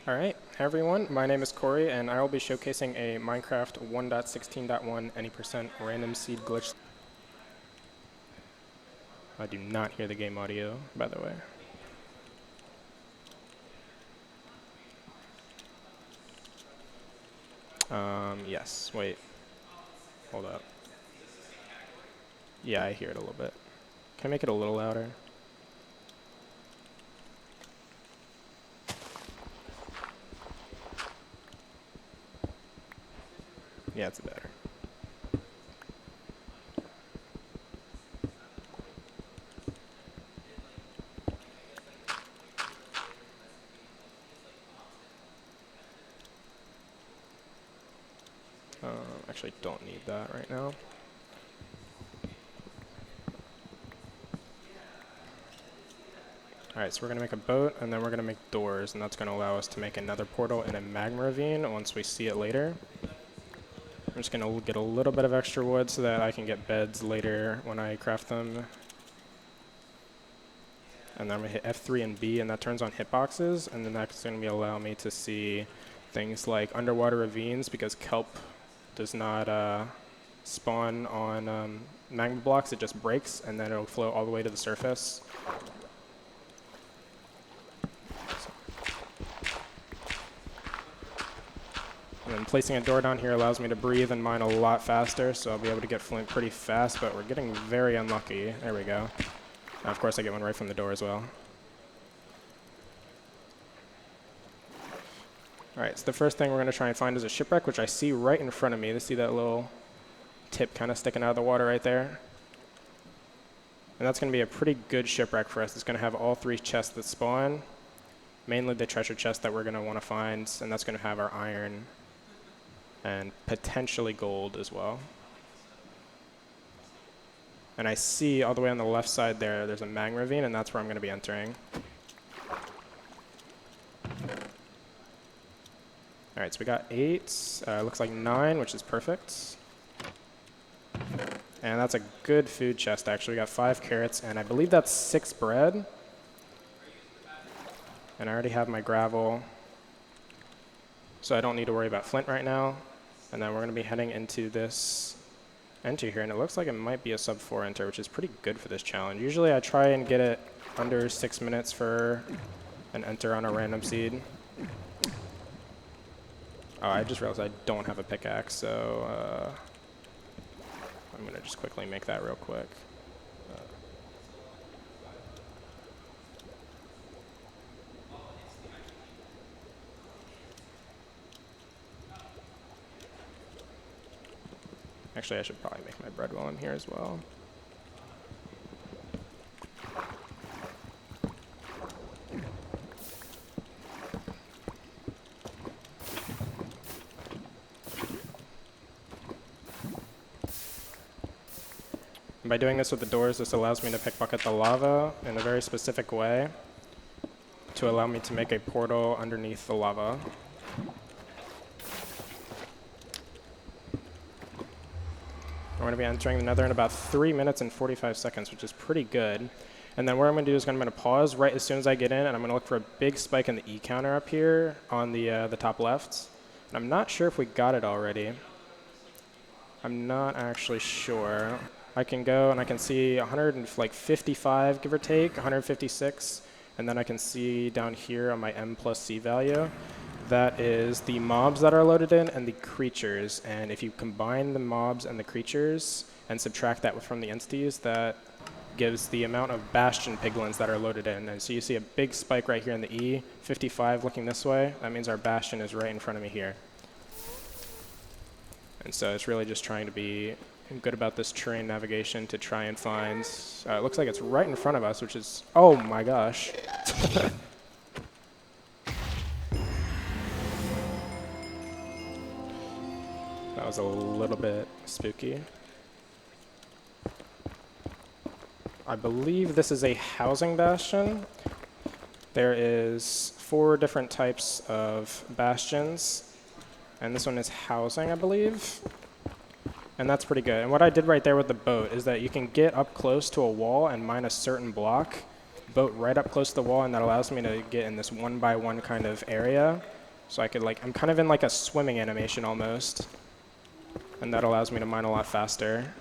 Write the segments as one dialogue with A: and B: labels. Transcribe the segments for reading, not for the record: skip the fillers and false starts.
A: Alright, hey everyone, my name is Corey, and I will be showcasing a Minecraft 1.16.1 any percent random seed glitch. I do not hear the game audio, by the way. Yes, wait, hold up. Yeah, I hear it a little bit. Can I make it a little louder? Yeah, it's better. Actually don't need that right now. Alright, so we're going to make a boat, and then we're going to make doors, and that's going to allow us to make another portal in a magma ravine once we see it later. I'm just going to get a little bit of extra wood so that I can get beds later when I craft them. And then I'm going to hit F3 and B, and that turns on hitboxes, and then that's going to allow me to see things like underwater ravines, because kelp does not spawn on magma blocks, it just breaks, and then it'll flow all the way to the surface. And then placing a door down here allows me to breathe and mine a lot faster, so I'll be able to get flint pretty fast, but we're getting very unlucky. There we go. Now, of course, I get one right from the door as well. Alright, so the first thing we're going to try and find is a shipwreck, which I see right in front of me. You see that little tip kind of sticking out of the water right there? And that's going to be a pretty good shipwreck for us. It's going to have all three chests that spawn, mainly the treasure chest that we're going to want to find, and that's going to have our iron and potentially gold as well. And I see all the way on the left side there, there's a magma ravine, and that's where I'm going to be entering. Alright, so we got 8, looks like 9, which is perfect. And that's a good food chest, actually. We got 5 carrots, and I believe that's 6 bread. And I already have my gravel, so I don't need to worry about flint right now. And then we're going to be heading into this enter here, and it looks like it might be a sub 4 enter, which is pretty good for this challenge. Usually I try and get it under 6 minutes for an enter on a random seed. Oh, I just realized I don't have a pickaxe, so I'm going to just quickly make that real quick. Actually, I should probably make my bread while I'm here as well. By doing this with the doors, this allows me to pickpocket the lava in a very specific way to allow me to make a portal underneath the lava. We're going to be entering the nether in about 3 minutes and 45 seconds, which is pretty good. And then what I'm going to do is I'm going to pause right as soon as I get in, and I'm going to look for a big spike in the E counter up here on the top left. And I'm not sure if we got it already. I'm not actually sure. I can go and I can see 155, give or take, 156, and then I can see down here on my M plus C value, that is the mobs that are loaded in and the creatures. And if you combine the mobs and the creatures and subtract that from the entities, that gives the amount of bastion piglins that are loaded in. And so you see a big spike right here in the E, 55 looking this way. That means our bastion is right in front of me here. And so it's really just trying to be good about this terrain navigation to try and find, it looks like it's right in front of us, which is, oh my gosh. That was a little bit spooky. I believe this is a housing bastion. There is 4 different types of bastions, and this one is housing, I believe. And that's pretty good. And what I did right there with the boat is that you can get up close to a wall and mine a certain block, boat right up close to the wall, and that allows me to get in this 1 by 1 kind of area. So I could like, I'm kind of in like a swimming animation almost. And that allows me to mine a lot faster.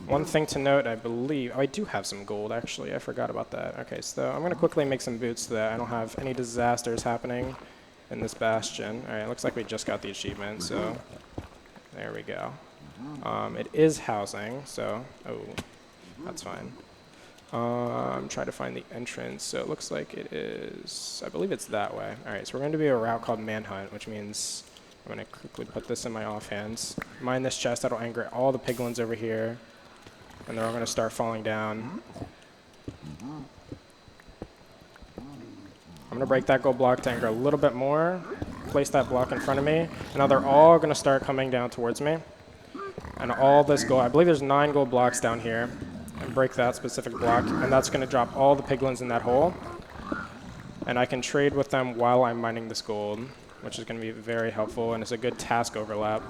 A: One thing to note, I believe, oh, I do have some gold actually, I forgot about that. Okay, so I'm gonna quickly make some boots so that I don't have any disasters happening in this bastion. All right, looks like we just got the achievement, so there we go. It is housing, so, oh, that's fine. I'm trying to find the entrance, so it looks like it is, I believe it's that way. All right, so we're going to do a route called Manhunt, which means I'm going to quickly put this in my offhands. Mine this chest, that'll anger all the piglins over here, and they're all going to start falling down. I'm going to break that gold block to anger a little bit more, place that block in front of me, and now they're all going to start coming down towards me. And all this gold, I believe there's 9 gold blocks down here, and break that specific block, and that's going to drop all the piglins in that hole. And I can trade with them while I'm mining this gold, which is going to be very helpful, and it's a good task overlap.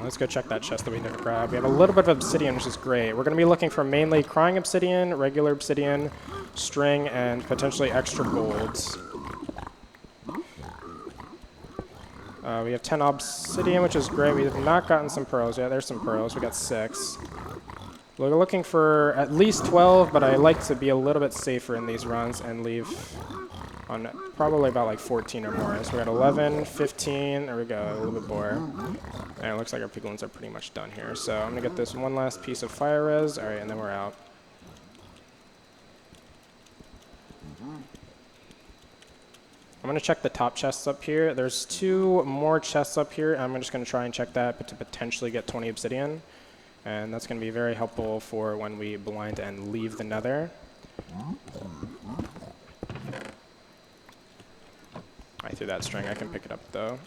A: Let's go check that chest that we never grabbed. We have a little bit of obsidian, which is great. We're going to be looking for mainly crying obsidian, regular obsidian, string, and potentially extra golds. We have 10 obsidian, which is great. We have not gotten some pearls. Yeah, there's some pearls. We got 6. We're looking for at least 12, but I like to be a little bit safer in these runs and leave on probably about like 14 or more. So we got 11, 15, there we go, a little bit more. And it looks like our piglins are pretty much done here. So I'm gonna get this one last piece of fire res, all right, and then we're out. I'm gonna check the top chests up here. There's 2 more chests up here. I'm just gonna try and check that but to potentially get 20 obsidian. And that's gonna be very helpful for when we blind and leave the nether. I threw that string, I can pick it up though.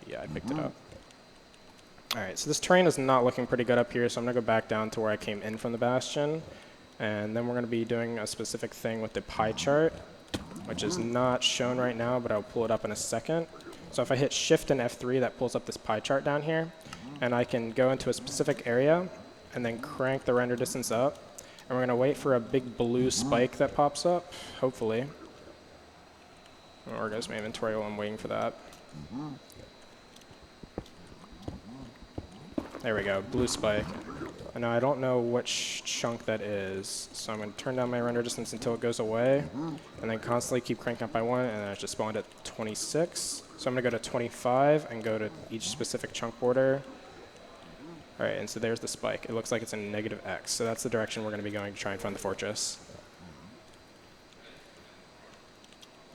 A: Yeah, I picked it up. Alright, so this terrain is not looking pretty good up here, so I'm going to go back down to where I came in from the bastion. And then we're going to be doing a specific thing with the pie chart, which is not shown right now, but I'll pull it up in a second. So if I hit Shift and F3, that pulls up this pie chart down here. And I can go into a specific area and then crank the render distance up. And we're going to wait for a big blue spike that pops up, hopefully. Or goes my inventory while I'm waiting for that. There we go, blue spike. And now I don't know which chunk that is, so I'm going to turn down my render distance until it goes away, and then constantly keep cranking up by 1, and then I just spawned at 26. So I'm going to go to 25 and go to each specific chunk border. All right, and so there's the spike. It looks like it's in -X, so that's the direction we're going to be going to try and find the fortress.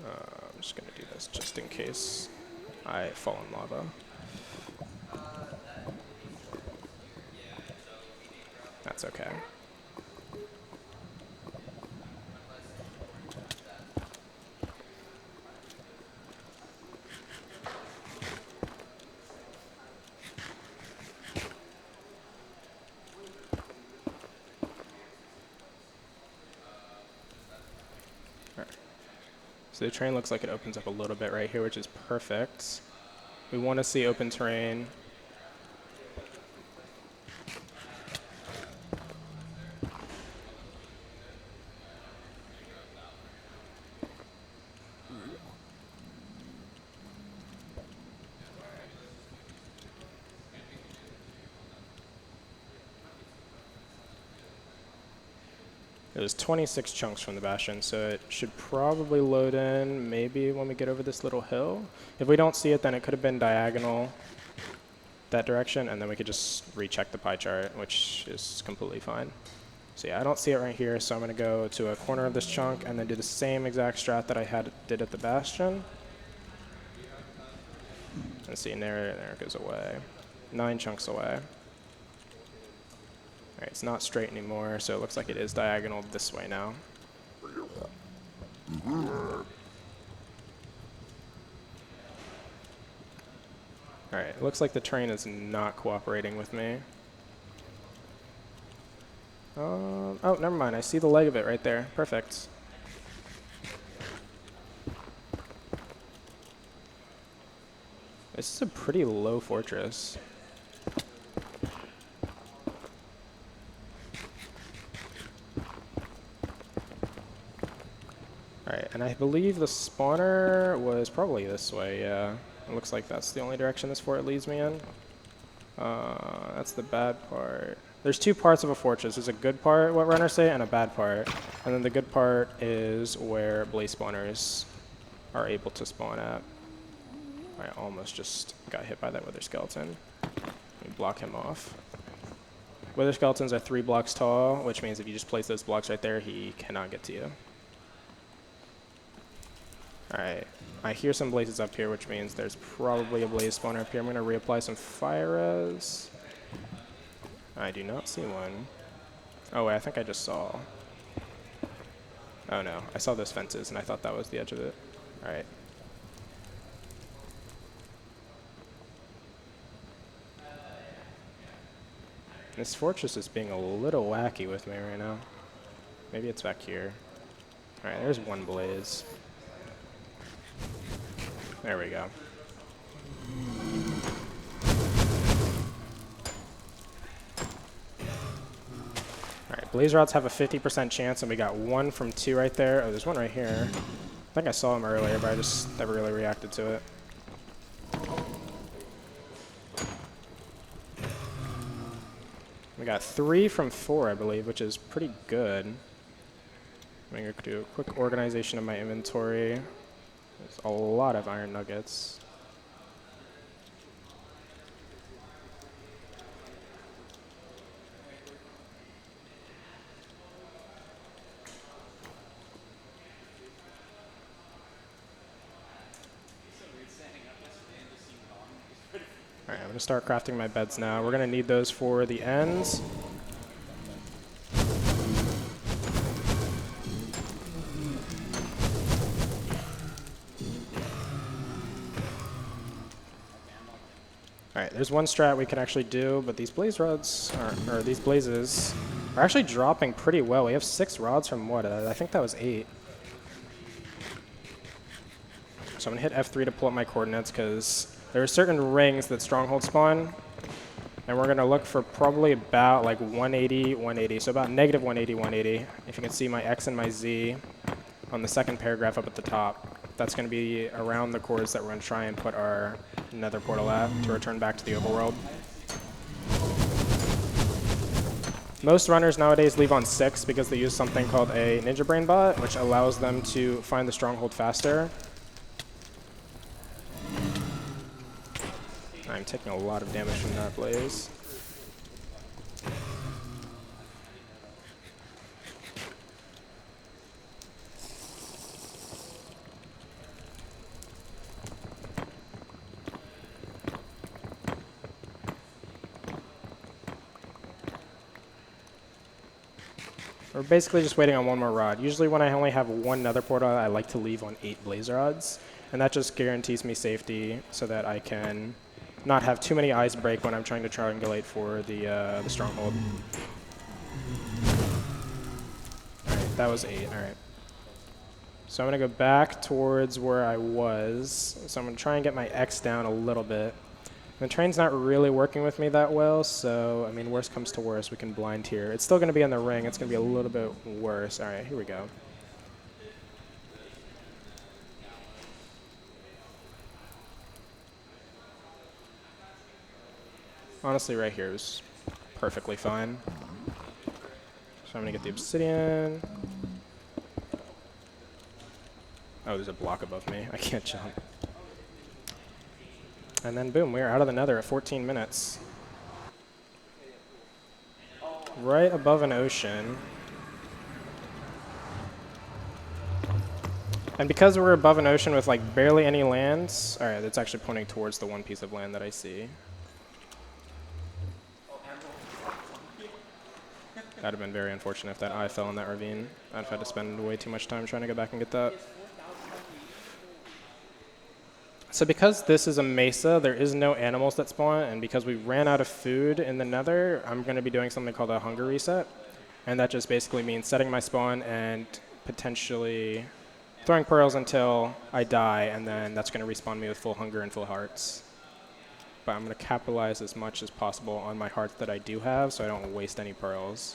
A: I'm just going to do this just in case I fall in lava. That's okay. So the terrain looks like it opens up a little bit right here, which is perfect. We want to see open terrain. It was 26 chunks from the bastion, so it should probably load in maybe when we get over this little hill. If we don't see it, then it could have been diagonal that direction, and then we could just recheck the pie chart, which is completely fine. So yeah, I don't see it right here, so I'm going to go to a corner of this chunk and then do the same exact strat that I did at the bastion. And see, and there it goes away. 9 chunks away. All right, it's not straight anymore, so it looks like it is diagonal this way now. All right, it looks like the terrain is not cooperating with me. Oh, never mind. I see the leg of it right there. Perfect. This is a pretty low fortress. Alright, and I believe the spawner was probably this way, yeah. It looks like that's the only direction this fort leads me in. That's the bad part. There's two parts of a fortress. There's a good part, what runners say, and a bad part. And then the good part is where blaze spawners are able to spawn at. I almost just got hit by that wither skeleton. Let me block him off. Wither skeletons are 3 blocks tall, which means if you just place those blocks right there, he cannot get to you. Alright, I hear some blazes up here, which means there's probably a blaze spawner up here. I'm going to reapply some fire res. I do not see one. Oh wait, I think I just saw. Oh no, I saw those fences and I thought that was the edge of it. Alright. This fortress is being a little wacky with me right now. Maybe it's back here. Alright, there's one blaze. There we go. Alright, blaze rods have a 50% chance, and we got 1 from 2 right there. Oh, there's one right here. I think I saw him earlier, but I just never really reacted to it. We got 3 from 4, I believe, which is pretty good. I'm going to do a quick organization of my inventory. There's a lot of iron nuggets. Alright, I'm going to start crafting my beds now. We're going to need those for the ends. Alright, there's one strat we can actually do, but these blaze rods, or these blazes, are actually dropping pretty well. We have 6 rods from what? I think that was 8. So I'm going to hit F3 to pull up my coordinates, because there are certain rings that stronghold spawn, and we're going to look for probably about like 180, 180. So about negative 180, 180. If you can see my X and my Z on the second paragraph up at the top. That's going to be around the cores that we're going to try and put our nether portal at to return back to the overworld. Most runners nowadays leave on 6 because they use something called a ninja brain bot, which allows them to find the stronghold faster. I'm taking a lot of damage from that blaze. We're basically just waiting on 1 more rod. Usually when I only have 1 nether portal, I like to leave on 8 blaze rods. And that just guarantees me safety so that I can not have too many eyes break when I'm trying to triangulate for the stronghold. Alright, that was 8. Alright. So I'm going to go back towards where I was. So I'm going to try and get my X down a little bit. The train's not really working with me that well, so, I mean, worst comes to worst, we can blind here. It's still going to be in the ring. It's going to be a little bit worse. All right, here we go. Honestly, right here is perfectly fine. So I'm going to get the obsidian. Oh, there's a block above me. I can't jump. And then boom, we're out of the nether at 14 minutes. Right above an ocean. And because we're above an ocean with like barely any land, alright, it's actually pointing towards the 1 piece of land that I see. That would have been very unfortunate if that eye fell in that ravine. I'd have had to spend way too much time trying to go back and get that. So because this is a mesa, there is no animals that spawn, and because we ran out of food in the nether, I'm going to be doing something called a hunger reset. And that just basically means setting my spawn and potentially throwing pearls until I die, and then that's going to respawn me with full hunger and full hearts. But I'm going to capitalize as much as possible on my hearts that I do have so I don't waste any pearls.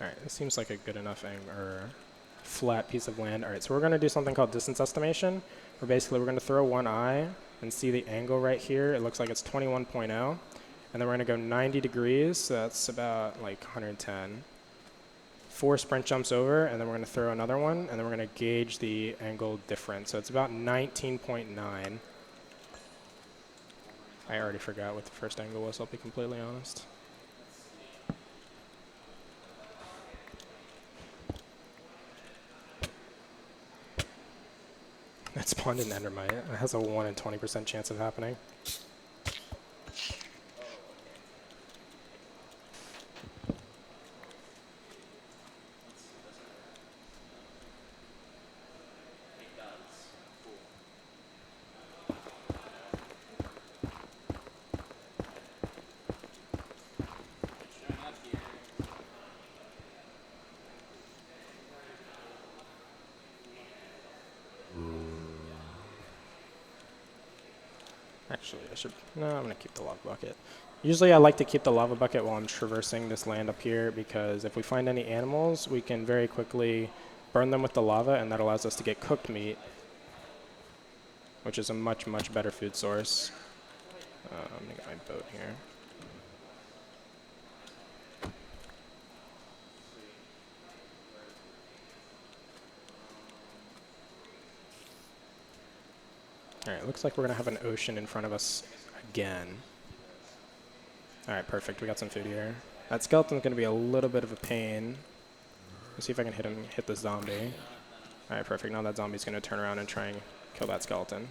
A: Alright, this seems like a good enough flat piece of land. Alright, so we're going to do something called distance estimation, where basically we're going to throw one eye and see the angle right here. It looks like it's 21.0. And then we're going to go 90 degrees, so that's about like 110. 4 sprint jumps over, and then we're going to throw another one, and then we're going to gauge the angle difference. So it's about 19.9. I already forgot what the first angle was, I'll be completely honest. It spawned an endermite. It has a 1 in 20% chance of happening. Actually, no, I'm going to keep the lava bucket. Usually I like to keep the lava bucket while I'm traversing this land up here, because if we find any animals, we can very quickly burn them with the lava, and that allows us to get cooked meat, which is a much, much better food source. I'm going to get my boat here. Alright, looks like we're going to have an ocean in front of us again. Alright, perfect. We got some food here. That skeleton's going to be a little bit of a pain. Let's see if I can hit the zombie. Alright, perfect. Now that zombie's going to turn around and try and kill that skeleton.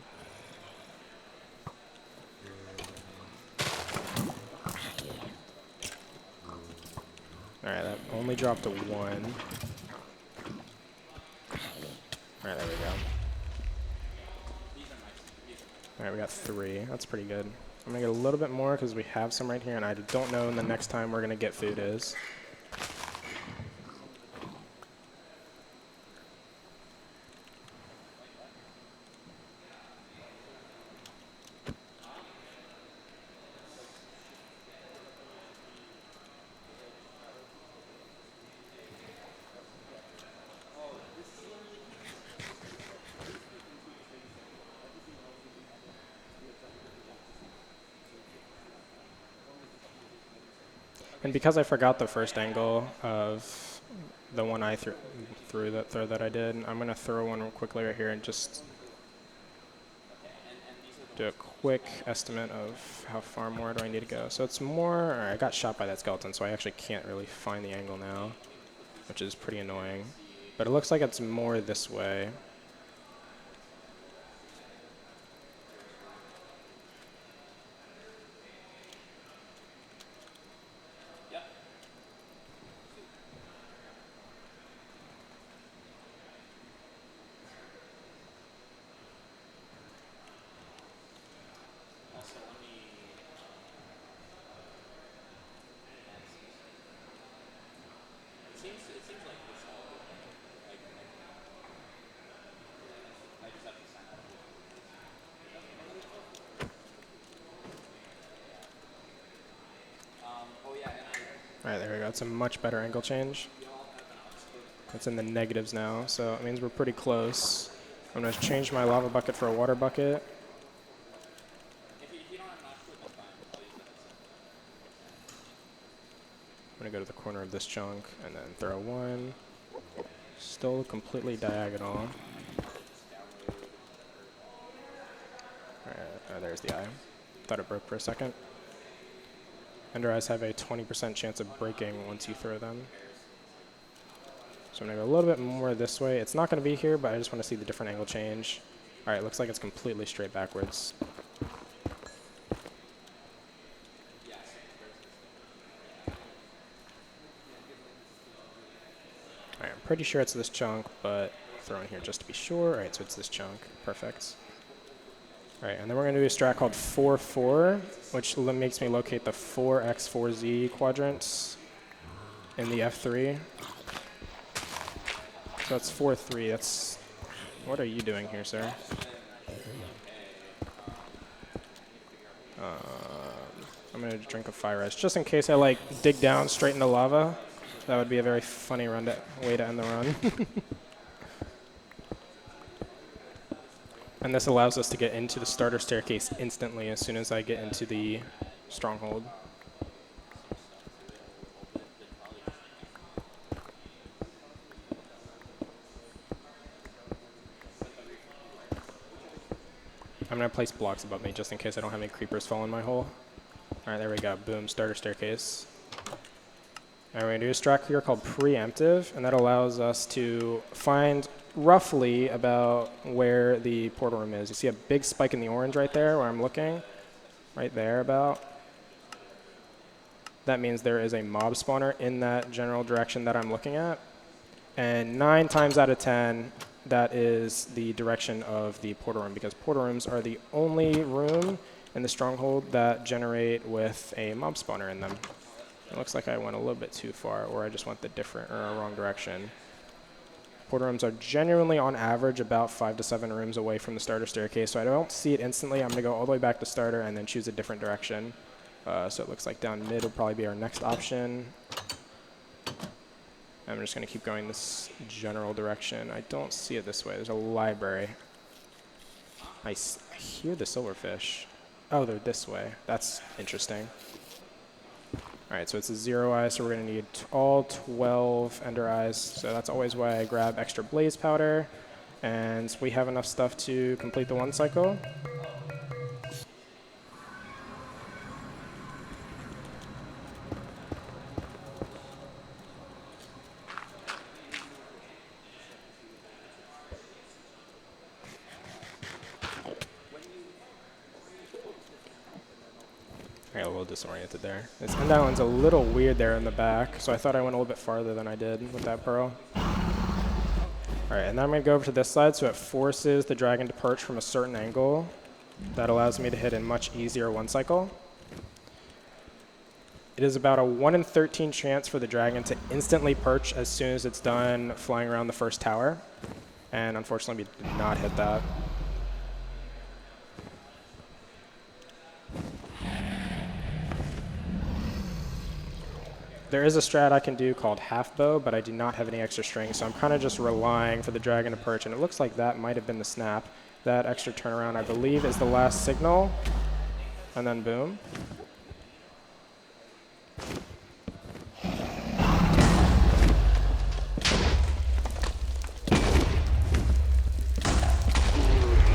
A: Alright, that only dropped a 1. Alright, there we go. Alright, we got 3. That's pretty good. I'm going to get a little bit more because we have some right here, and I don't know when the next time we're going to get food is. And because I forgot the first angle of the one I threw that I did, I'm going to throw one real quickly right here and just do a quick estimate of how far more do I need to go. So it's more, I got shot by that skeleton, so I actually can't really find the angle now, which is pretty annoying. But it looks like it's more this way. Alright, there we go. It's a much better angle change. It's in the negatives now, so it means we're pretty close. I'm going to change my lava bucket for a water bucket. I'm going to go to the corner of this chunk and then throw 1. Still completely diagonal. Alright, there's the eye. Thought it broke for a second. Ender eyes have a 20% chance of breaking once you throw them. So I'm going to go a little bit more this way. It's not going to be here, but I just want to see the different angle change. Alright, looks like it's completely straight backwards. Pretty sure it's this chunk, but I'll throw in here just to be sure. All right, so it's this chunk. Perfect. All right, and then we're going to do a strat called 4-4, which makes me locate the 4x4z quadrants in the F3. So that's 4-3. That's, what are you doing here, sir? I'm going to drink a fire ice just in case I like dig down straight into lava. That would be a very funny way to end the run. And this allows us to get into the starter staircase instantly as soon as I get into the stronghold. I'm going to place blocks above me just in case I don't have any creepers fall in my hole. All right, there we go. Boom, starter staircase. And we're going to do a strat here called preemptive, and that allows us to find roughly about where the portal room is. You see a big spike in the orange right there where I'm looking? Right there about. That means there is a mob spawner in that general direction that I'm looking at. And 9 times out of 10, that is the direction of the portal room, because portal rooms are the only room in the stronghold that generate with a mob spawner in them. It looks like I went a little bit too far, or I just went the wrong direction. Portal rooms are genuinely, on average, about 5 to 7 rooms away from the starter staircase, so I don't see it instantly. I'm going to go all the way back to starter and then choose a different direction. So it looks like down mid will probably be our next option. I'm just going to keep going this general direction. I don't see it this way. There's a library. I hear the silverfish. Oh, they're this way. That's interesting. All right, so it's a 0 eye, so we're going to need all 12 ender eyes. So that's always why I grab extra blaze powder. And we have enough stuff to complete the 1 cycle. I got a little disoriented there. This end island's a little weird there in the back, so I thought I went a little bit farther than I did with that pearl. All right, and then I'm going to go over to this side, so it forces the dragon to perch from a certain angle. That allows me to hit a much easier 1 cycle. It is about a 1 in 13 chance for the dragon to instantly perch as soon as it's done flying around the first tower. And unfortunately, we did not hit that. There is a strat I can do called half bow, but I do not have any extra string, so I'm kind of just relying for the dragon to perch, and it looks like that might have been the snap. That extra turnaround, I believe, is the last signal, and then boom.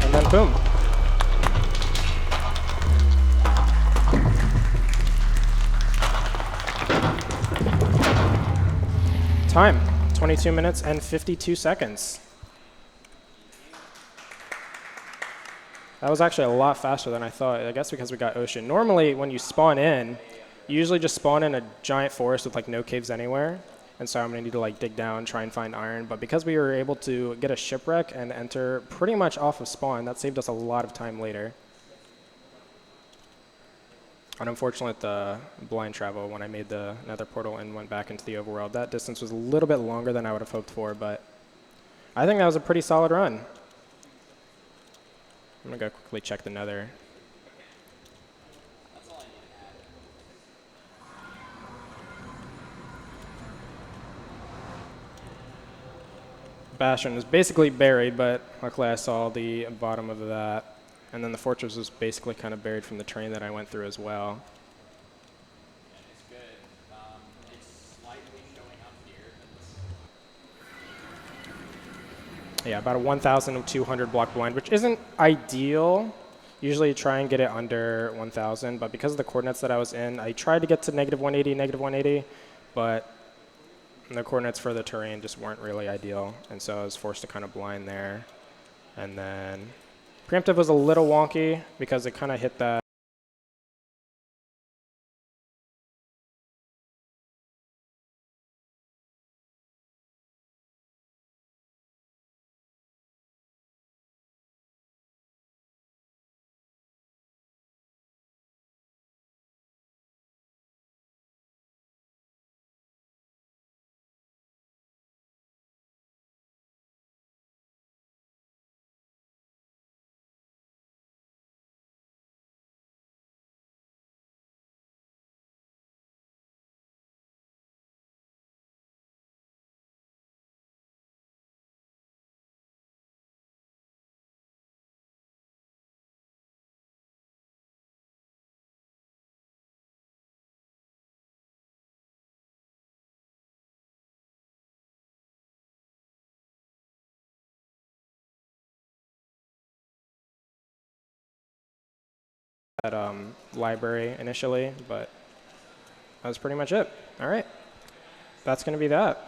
A: And then boom. Time, 22 minutes and 52 seconds. That was actually a lot faster than I thought, I guess because we got ocean. Normally, when you spawn in, you usually just spawn in a giant forest with like no caves anywhere. And so I'm going to need to like dig down, try and find iron. But because we were able to get a shipwreck and enter pretty much off of spawn, that saved us a lot of time later. And unfortunately, the blind travel, when I made the nether portal and went back into the overworld, that distance was a little bit longer than I would have hoped for, but I think that was a pretty solid run. I'm going to go quickly check the nether. Bastion is basically buried, but luckily I saw the bottom of that. And then the fortress was basically kind of buried from the terrain that I went through as well.
B: And it's good. It's slightly showing up here.
A: Yeah, about a 1,200 block blind, which isn't ideal. Usually you try and get it under 1,000, but because of the coordinates that I was in, I tried to get to -180, but the coordinates for the terrain just weren't really ideal, and so I was forced to kind of blind there. And then preemptive was a little wonky because it kind of hit that that library initially, but that was pretty much it. All right, that's going to be that.